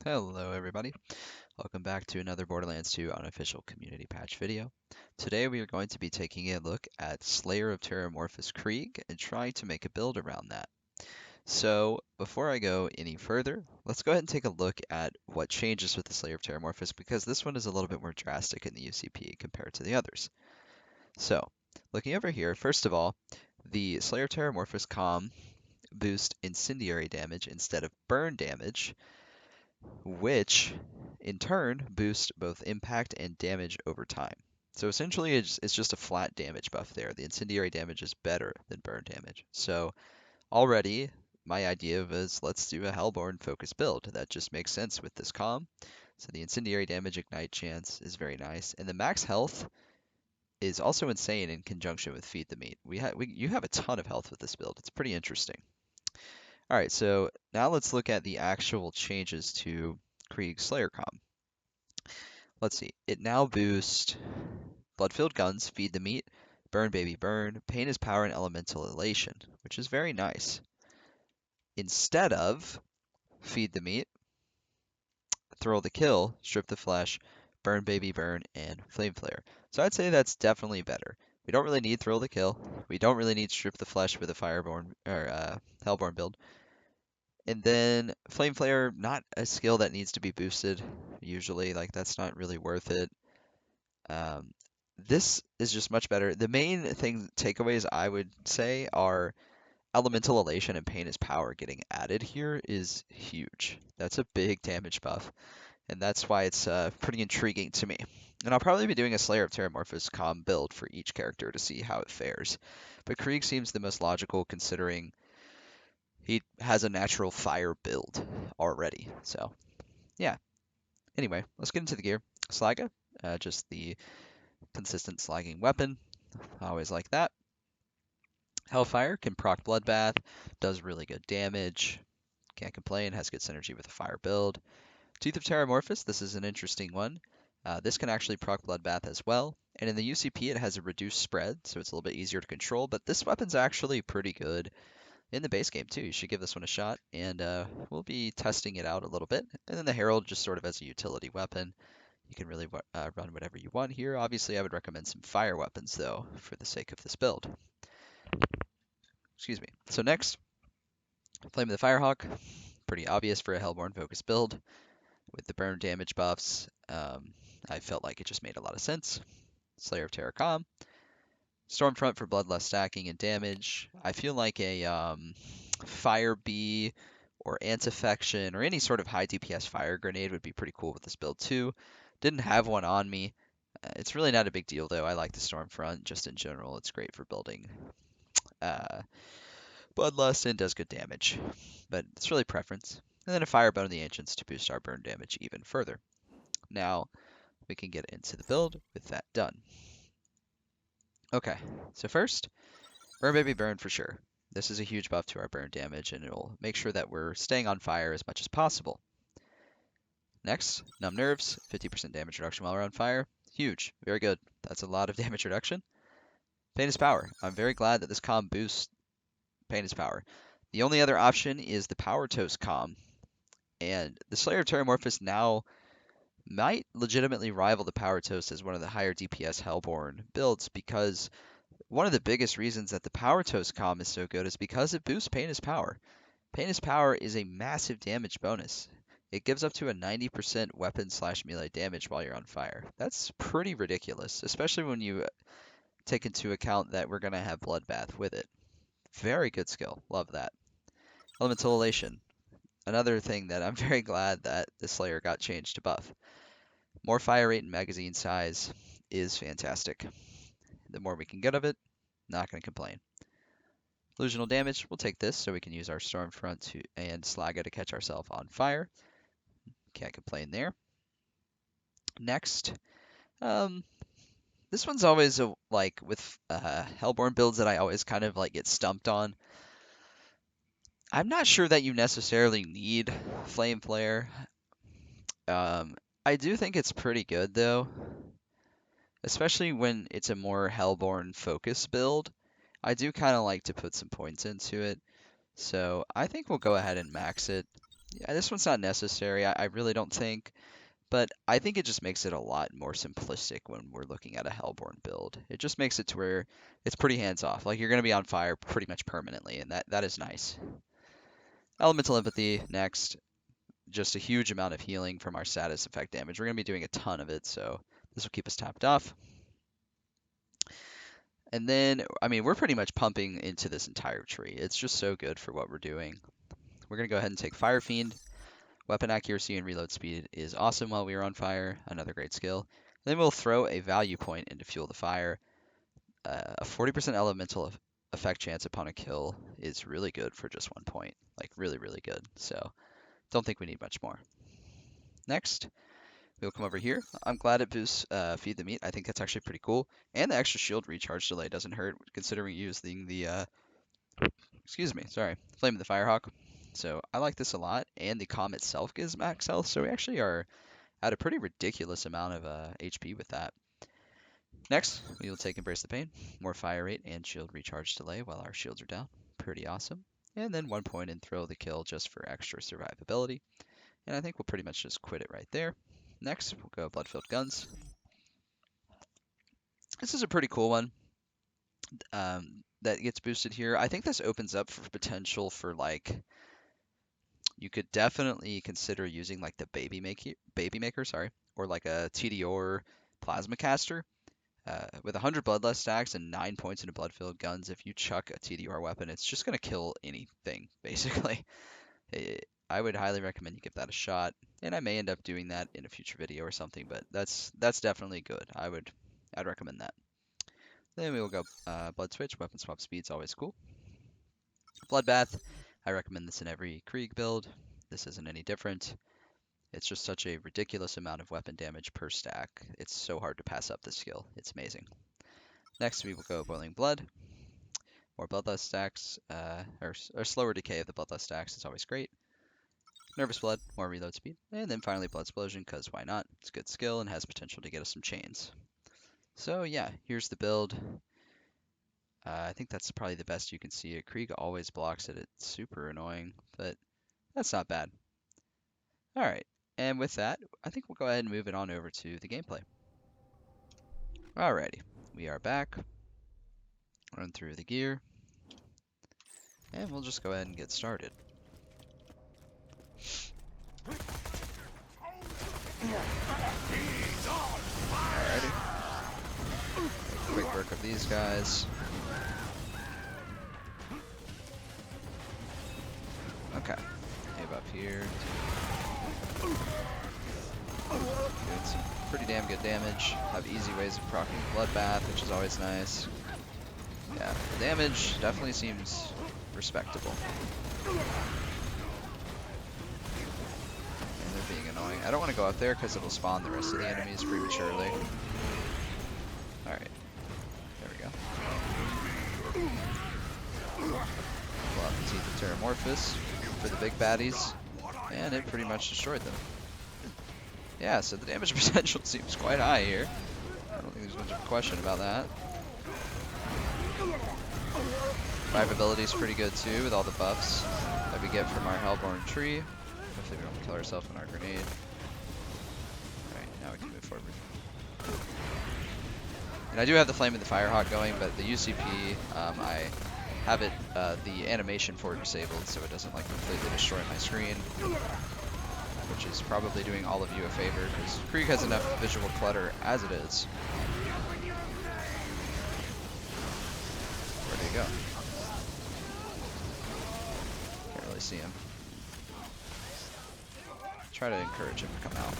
Hello everybody, welcome back to another Borderlands 2 unofficial community patch video. Today we are going to be taking a look at Slayer of Terra Krieg and trying to make a build around that. So before I go any further, let's go ahead and take a look at what changes with the Slayer of Terra because this one is a little bit more drastic in the UCP compared to the others. So looking over here, first of all, the Slayer of Terra comm boost incendiary damage instead of burn damage, which in turn boosts both impact and damage over time. So essentially, it's just a flat damage buff there. The incendiary damage is better than burn damage. So already, my idea was let's do a Hellborn focus build. That just makes sense with this comm. So the incendiary damage ignite chance is very nice, and the max health is also insane in conjunction with feed the meat. You have a ton of health with this build. It's pretty interesting. All right, so now let's look at the actual changes to Krieg Slayer comm. Let's see. It now boosts blood-filled guns, feed the meat, burn baby burn, pain is power, and elemental elation, which is very nice. Instead of feed the meat, throw the kill, strip the flesh, burn baby burn, and flame flare. So I'd say that's definitely better. We don't really need thrill the kill. We don't really need strip the flesh with a fireborn or hellborn build. And then flame flare, not a skill that needs to be boosted usually. Like that's not really worth it. Um, this is just much better. The main takeaways I would say are elemental elation and pain is power getting added here is huge. That's a big damage buff, and that's why it's pretty intriguing to me. And I'll probably be doing a Slayer of Terramorphous comm build for each character to see how it fares. But Krieg seems the most logical considering he has a natural fire build already. So yeah. Anyway, let's get into the gear. Slaga, just the consistent slagging weapon. I always like that. Hellfire can proc Bloodbath, does really good damage. Can't complain, has good synergy with a fire build. Teeth of Terramorphous, this is an interesting one. This can actually proc Bloodbath as well. And in the UCP, it has a reduced spread, so it's a little bit easier to control. But this weapon's actually pretty good in the base game, too. You should give this one a shot. And we'll be testing it out a little bit. And then the Herald, just sort of as a utility weapon. You can really run whatever you want here. Obviously, I would recommend some fire weapons, though, for the sake of this build. Excuse me. So next, Flame of the Firehawk. Pretty obvious for a Hellborn focus build. With the burn damage buffs, I felt like it just made a lot of sense. Slayer of Terra comm. Stormfront for bloodlust stacking and damage. I feel like a Fire Bee or Antifection or any sort of high DPS fire grenade would be pretty cool with this build too. Didn't have one on me. It's really not a big deal though. I like the Stormfront just in general. It's great for building Bloodlust and does good damage, but it's really preference. And then a Firebone of the Ancients to boost our burn damage even further. Now we can get into the build with that done. Okay, so first, Burn Baby Burn for sure. This is a huge buff to our burn damage and it'll make sure that we're staying on fire as much as possible. Next, Numb Nerves, 50% damage reduction while we're on fire. Huge, very good. That's a lot of damage reduction. Pain is Power. I'm very glad that this comm boosts Pain is Power. The only other option is the Power Toast comm, and the Slayer of Terramorphous now might legitimately rival the Power Toast as one of the higher DPS Hellborn builds because one of the biggest reasons that the Power Toast comm is so good is because it boosts Pain is Power. Pain is Power is a massive damage bonus. It gives up to a 90% weapon/melee damage while you're on fire. That's pretty ridiculous, especially when you take into account that we're going to have Bloodbath with it. Very good skill. Love that. Elemental Elation. Another thing that I'm very glad that the Slayer got changed to buff. More fire rate and magazine size is fantastic. The more we can get of it, not going to complain. Illusional damage, we'll take this so we can use our Stormfront and Slaga to catch ourselves on fire. Can't complain there. Next, this one's always like with Hellborn builds that I always kind of like get stumped on. I'm not sure that you necessarily need Flame Flare. I do think it's pretty good though, especially when it's a more Hellborn focus build. I do kind of like to put some points into it, so I think we'll go ahead and max it. Yeah, this one's not necessary. I really don't think. But I think it just makes it a lot more simplistic when we're looking at a Hellborn build. It just makes it to where it's pretty hands off. Like you're going to be on fire pretty much permanently, and that is nice. Elemental Empathy next. Just a huge amount of healing from our status effect damage. We're going to be doing a ton of it, so this will keep us topped off. And then, I mean, we're pretty much pumping into this entire tree. It's just so good for what we're doing. We're going to go ahead and take Fire Fiend. Weapon accuracy and reload speed is awesome while we are on fire, another great skill. Then we'll throw a value point into Fuel the Fire. A 40% elemental effect chance upon a kill is really good for just 1 point. Like, really, really good. So, don't think we need much more. Next, we'll come over here. I'm glad it boosts Feed the Meat. I think that's actually pretty cool. And the extra shield recharge delay doesn't hurt, considering using the, Flame of the Firehawk. So, I like this a lot. And the Calm itself gives max health, so we actually are at a pretty ridiculous amount of HP with that. Next, we will take Embrace the Pain, more fire rate and shield recharge delay while our shields are down. Pretty awesome. And then 1 point and throw the kill just for extra survivability. And I think we'll pretty much just quit it right there. Next, we'll go Blood-Filled Guns. This is a pretty cool one that gets boosted here. I think this opens up for potential for like, you could definitely consider using like the Baby Maker, or like a TDR Plasma Caster. With 100 Bloodlust stacks and 9 points into Blood-Filled Guns, if you chuck a TDR weapon, it's just going to kill anything, basically. I would highly recommend you give that a shot, and I may end up doing that in a future video or something, but that's definitely good. I'd recommend that. Then we will go Blood Switch, Weapon Swap Speed's always cool. Bloodbath, I recommend this in every Krieg build. This isn't any different. It's just such a ridiculous amount of weapon damage per stack. It's so hard to pass up this skill. It's amazing. Next, we will go Boiling Blood. More Bloodlust stacks, or slower decay of the Bloodlust stacks is always great. Nervous Blood, more reload speed. And then finally Blood Explosion, because why not? It's a good skill and has potential to get us some chains. So yeah, here's the build. I think that's probably the best you can see it. Krieg always blocks it. It's super annoying, but that's not bad. Alright, and with that, I think we'll go ahead and move it on over to the gameplay. Alrighty, we are back. Run through the gear. And we'll just go ahead and get started. Alrighty. Quick work of these guys. Okay. Move up here. Doing some pretty damn good damage. Have easy ways of proccing Bloodbath, which is always nice. Yeah, the damage definitely seems respectable. And they're being annoying. I don't want to go up there because it'll spawn the rest of the enemies prematurely. Alright. There we go. Pull out the Teeth of Terramorphous for the big baddies. And it pretty much destroyed them. Yeah, so the damage potential seems quite high here. I don't think there's much of a question about that. Survivability is pretty good too, with all the buffs that we get from our Hellborn tree. Hopefully we don't kill ourselves in our grenade. Alright, now we can move forward. And I do have the Flame of the Firehawk going, but the UCP, I have it, the animation for it disabled, so it doesn't like completely destroy my screen. Which is probably doing all of you a favor, because Krieg has enough visual clutter as it is. Where'd he go? Can't really see him. Try to encourage him to come out.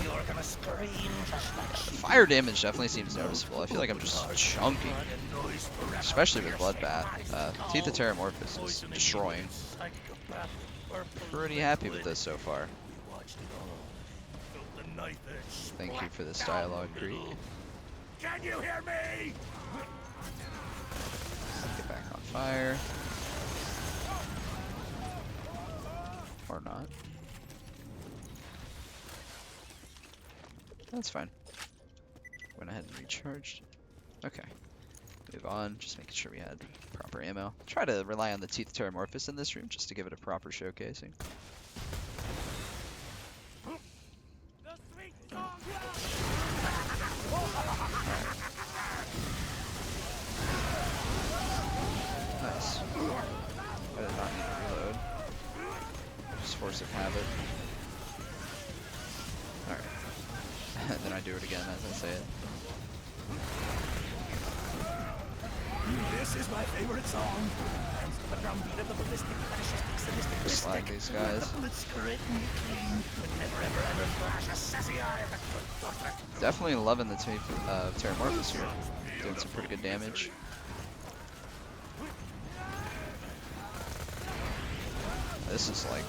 You're gonna scream just like The fire damage definitely seems noticeable. I feel like I'm just chunking, especially with Bloodbath. Teeth of Terramorphous is destroying. Pretty happy with this so far. Thank you for this dialogue, Krieg. Can you hear me? Get back on fire. Or not. That's fine. Went ahead and recharged. Okay. Move on, just making sure we had proper ammo. Try to rely on the Teeth Terramorphous in this room just to give it a proper showcasing. Nice. I did not need to reload. Just force of habit. Alright. And then I do it again as I say it. This is my favorite song. The drumbeat of the ballistic, fetishistic, sadistic, Slag these guys. The bullets grit me clean, but never ever flash a sassy eye of a good doctor. Definitely loving the Teeth of Terramorphous here. Doing some pretty good damage. This is like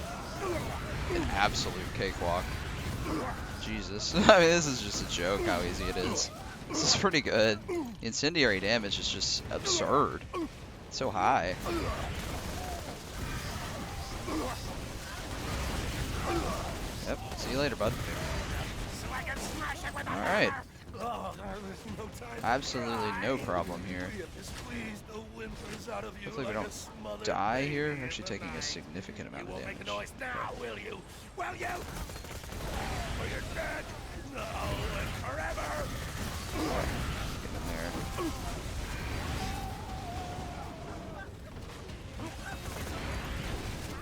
an absolute cakewalk. Jesus. I mean, this is just a joke how easy it is. This is pretty good. Incendiary damage is just absurd. It's so high. Yep. See you later, bud. Alright. Absolutely no problem here. Hopefully we don't die here. We're actually taking a significant amount of damage. Well, you? Or you're dead. No, and forever. Get in there.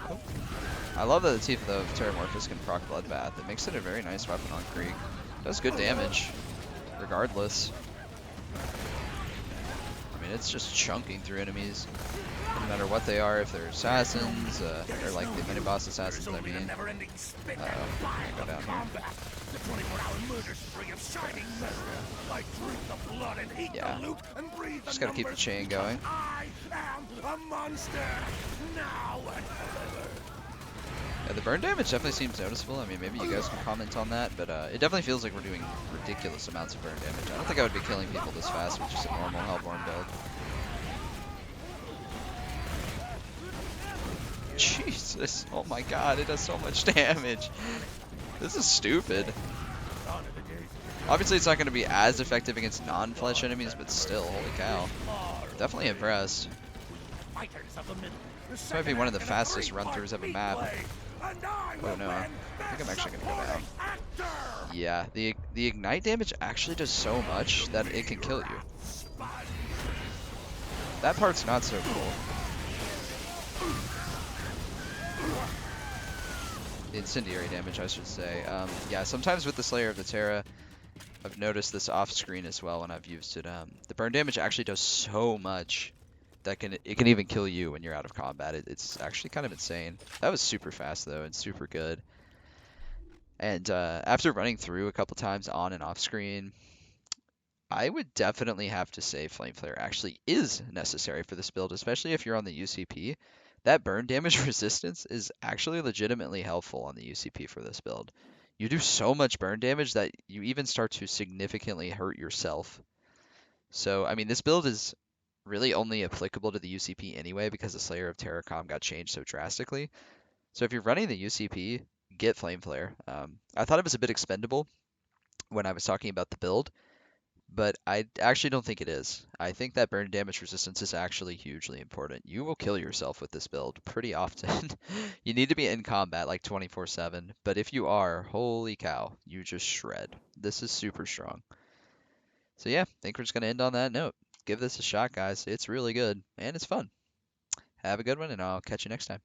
Oh. I love that the Teeth of Terramorphous can proc Bloodbath. It makes it a very nice weapon on Krieg. Does good damage, regardless. I mean, it's just chunking through enemies, no matter what they are. If they're assassins, or like the mini-boss assassins, I mean. Go down here. Yeah. Just gotta keep the chain going. I am a monster now and forever. Yeah, the burn damage definitely seems noticeable. I mean, maybe you guys can comment on that, but it definitely feels like we're doing ridiculous amounts of burn damage. I don't think I would be killing people this fast with just a normal Hellborn build. Jesus, oh my god, it does so much damage. This is stupid. Obviously, it's not going to be as effective against non-flesh enemies, but still, holy cow. Definitely impressed. This might be one of the fastest run-throughs of a map. Oh no, I think I'm actually going to go down. Yeah, the ignite damage actually does so much that it can kill you. That part's not so cool. The incendiary damage, I should say. Yeah, sometimes with the Slayer of the Terra, I've noticed this off screen as well when I've used it. The burn damage actually does so much that it can even kill you when you're out of combat. It's actually kind of insane. That was super fast though and super good. And after running through a couple times on and off screen, I would definitely have to say Flame Flare actually is necessary for this build, especially if you're on the UCP. That burn damage resistance is actually legitimately helpful on the UCP for this build. You do so much burn damage that you even start to significantly hurt yourself. So, I mean, this build is really only applicable to the UCP anyway because the Slayer of Terra got changed so drastically. So if you're running the UCP, get Flame Flare. I thought it was a bit expendable when I was talking about the build, but I actually don't think it is. I think that burn damage resistance is actually hugely important. You will kill yourself with this build pretty often. You need to be in combat like 24/7, but if you are, holy cow, you just shred. This is super strong. So yeah, I think we're just going to end on that note. Give this a shot, guys. It's really good, and it's fun. Have a good one, and I'll catch you next time.